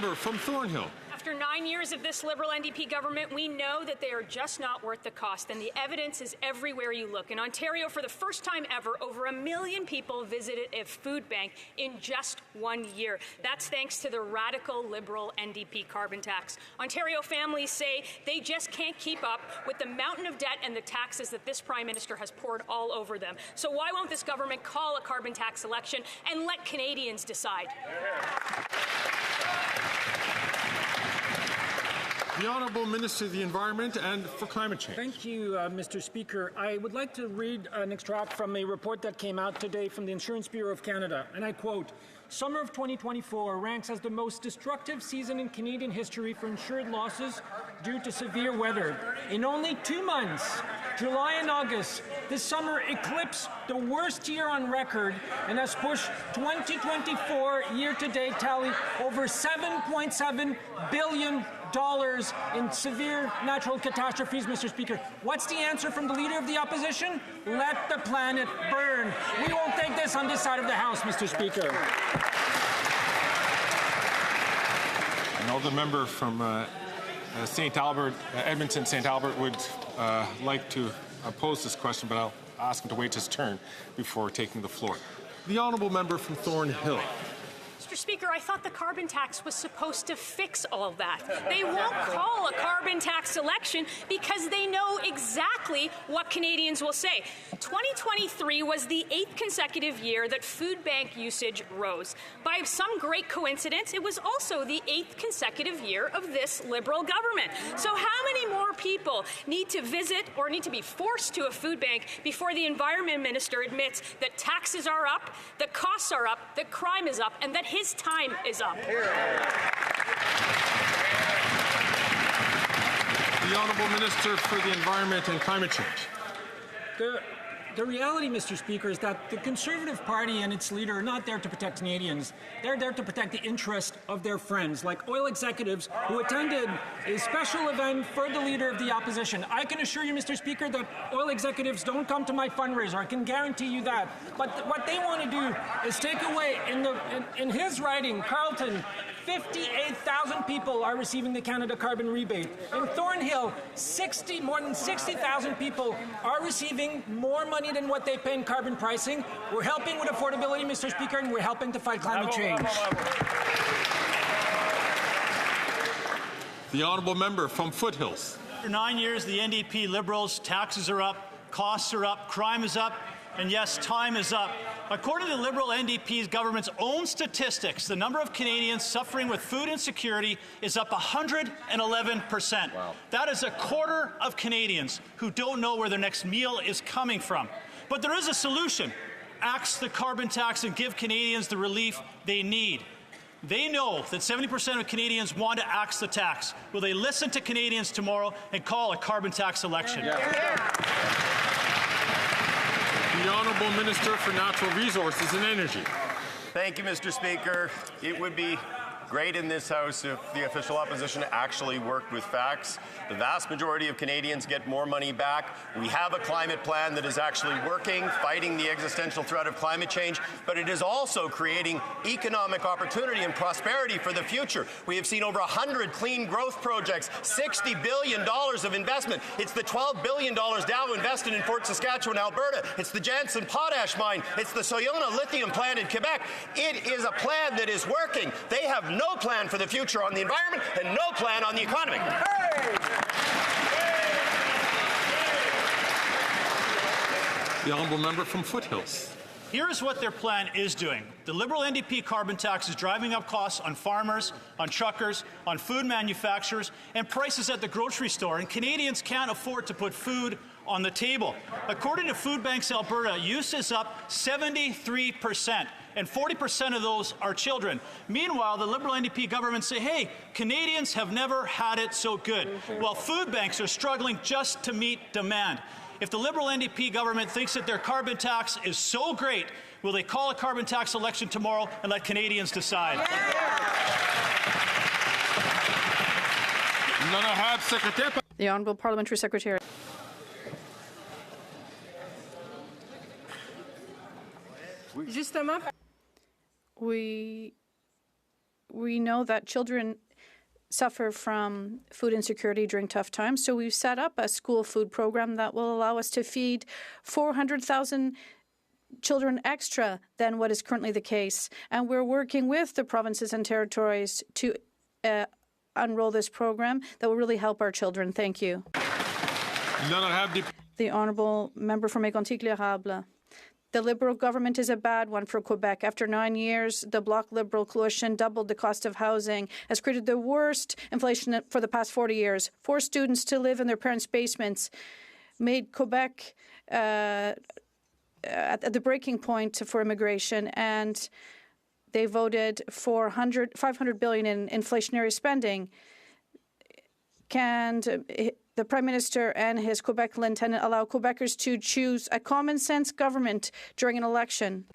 member from Thornhill. After 9 years of this Liberal NDP government, we know that they are just not worth the cost, and the evidence is everywhere you look. In Ontario, for the first time ever, over 1 million people visited a food bank in just 1 year. That's thanks to the radical Liberal NDP carbon tax. Ontario families say they just can't keep up with the mountain of debt and the taxes that this Prime Minister has poured all over them. So why won't this government call a carbon tax election and let Canadians decide? The Honourable Minister of the Environment and for Climate Change. Thank you, Mr. Speaker. I would like to read an extract from a report that came out today from the Insurance Bureau of Canada, and I quote, "Summer of 2024 ranks as the most destructive season in Canadian history for insured losses due to severe weather. In only 2 months, July and August, this summer eclipsed the worst year on record and has pushed 2024 year-to-date tally over $7.7 billion in severe natural catastrophes." Mr. Speaker, what's the answer from the Leader of the Opposition? Let the planet burn. We won't take this on this side of the House, Mr. Speaker. I know the member from St. Albert, Edmonton, St. Albert would like to pose this question, but I'll ask him to wait his turn before taking the floor. The Honourable Member from Thornhill. Mr. Speaker, I thought the carbon tax was supposed to fix all of that. They won't call a carbon tax election because they know exactly what Canadians will say. 2023 was the 8th consecutive year that food bank usage rose. By some great coincidence, it was also the 8th consecutive year of this Liberal government. So how many more people need to visit or need to be forced to a food bank before the Environment Minister admits that taxes are up, that costs are up, that crime is up, and that his time is up? The Honourable Minister for the Environment and Climate Change. The reality, Mr. Speaker, is that the Conservative Party and its leader are not there to protect Canadians. They're there to protect the interest of their friends, like oil executives who attended a special event for the Leader of the Opposition. I can assure you, Mr. Speaker, that oil executives don't come to my fundraiser. I can guarantee you that. But what they want to do is take away, in his riding, Carleton, 58,000 people are receiving the Canada carbon rebate. In Thornhill, more than 60,000 people are receiving more money than what they pay in carbon pricing. We're helping with affordability, Mr. Speaker, and we're helping to fight climate change. The Honourable Member from Foothills. For 9 years, the NDP Liberals, taxes are up, costs are up, crime is up, and yes, time is up. According to the Liberal NDP's government's own statistics, the number of Canadians suffering with food insecurity is up 111%. Wow. That is a quarter of Canadians who don't know where their next meal is coming from. But there is a solution. Axe the carbon tax and give Canadians the relief they need. They know that 70% of Canadians want to axe the tax. Will they listen to Canadians tomorrow and call a carbon tax election? The Honourable Minister for Natural Resources and Energy. Thank you, Mr. Speaker. It would be great in this House if the official opposition actually worked with facts. The vast majority of Canadians get more money back. We have a climate plan that is actually working, fighting the existential threat of climate change, but it is also creating economic opportunity and prosperity for the future. We have seen over 100 clean growth projects, $60 billion of investment. It's the $12 billion Dow invested in Fort Saskatchewan, Alberta. It's the Jansen potash mine. It's the Soyona lithium plant in Quebec. It is a plan that is working. They have no plan for the future on the environment and no plan on the economy. The Honourable Member from Foothills. Here's what their plan is doing. The Liberal NDP carbon tax is driving up costs on farmers, on truckers, on food manufacturers, and prices at the grocery store, and Canadians can't afford to put food on the table. According to Food Banks Alberta, use is up 73%, and 40% of those are children. Meanwhile, the Liberal NDP government say, hey, Canadians have never had it so good, while food banks are struggling just to meet demand. If the Liberal NDP government thinks that their carbon tax is so great, will they call a carbon tax election tomorrow and let Canadians decide? The Honourable Parliamentary Secretary. we know that children suffer from food insecurity during tough times. So we've set up a school food program that will allow us to feed 400,000 children extra than what is currently the case. And we're working with the provinces and territories to unroll this program that will really help our children. Thank you. The Honourable Member for Mégantic-L'Érable. The Liberal government is a bad one for Quebec. After 9 years, the Bloc Liberal coalition doubled the cost of housing, has created the worst inflation for the past 40 years, forced students to live in their parents' basements, made Quebec at the breaking point for immigration, and they voted for $500 billion in inflationary spending. Can the Prime Minister and his Quebec lieutenant allow Quebecers to choose a common-sense government during an election?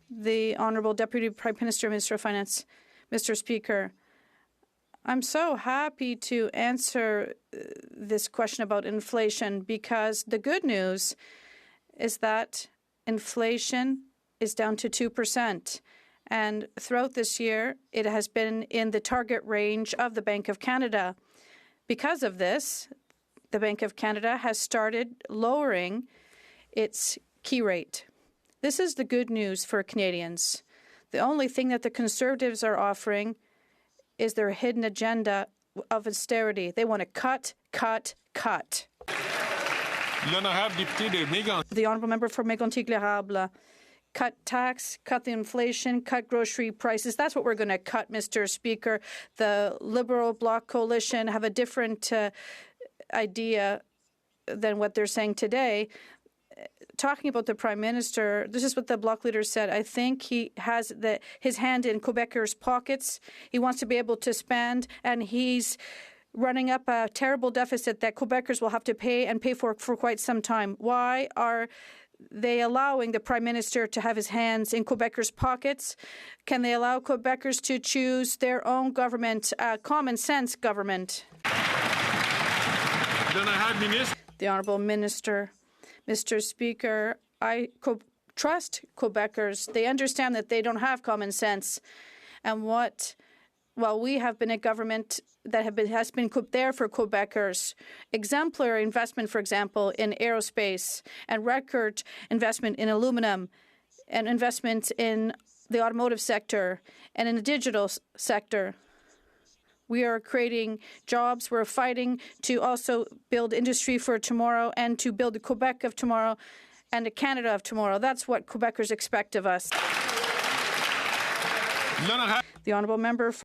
The Honourable Deputy Prime Minister, Minister of Finance. Mr. Speaker, I'm so happy to answer this question about inflation because the good news is that inflation is down to 2%. And throughout this year, it has been in the target range of the Bank of Canada. Because of this, the Bank of Canada has started lowering its key rate. This is the good news for Canadians. The only thing that the Conservatives are offering is their hidden agenda of austerity. They want to cut, cut, cut. The Honourable Member for Mégantic-L'Érable. Cut tax, cut the inflation, cut grocery prices. That's what we're going to cut, Mr. Speaker. The Liberal Bloc coalition have a different idea than what they're saying today. Talking about the Prime Minister, this is what the Bloc leader said. I think he has his hand in Quebecers' pockets. He wants to be able to spend, and he's running up a terrible deficit that Quebecers will have to pay and pay for quite some time. Why are they allowing the Prime Minister to have his hands in Quebecers' pockets? Can they allow Quebecers to choose their own government, a common-sense government? The Honourable Minister. Mr. Speaker, I trust Quebecers. They understand that they don't have common sense. And we have been a government that has been there for Quebecers. Exemplary investment, for example, in aerospace and record investment in aluminum and investment in the automotive sector and in the digital sector. We are creating jobs. We're fighting to also build industry for tomorrow and to build the Quebec of tomorrow and the Canada of tomorrow. That's what Quebecers expect of us. The Honourable Member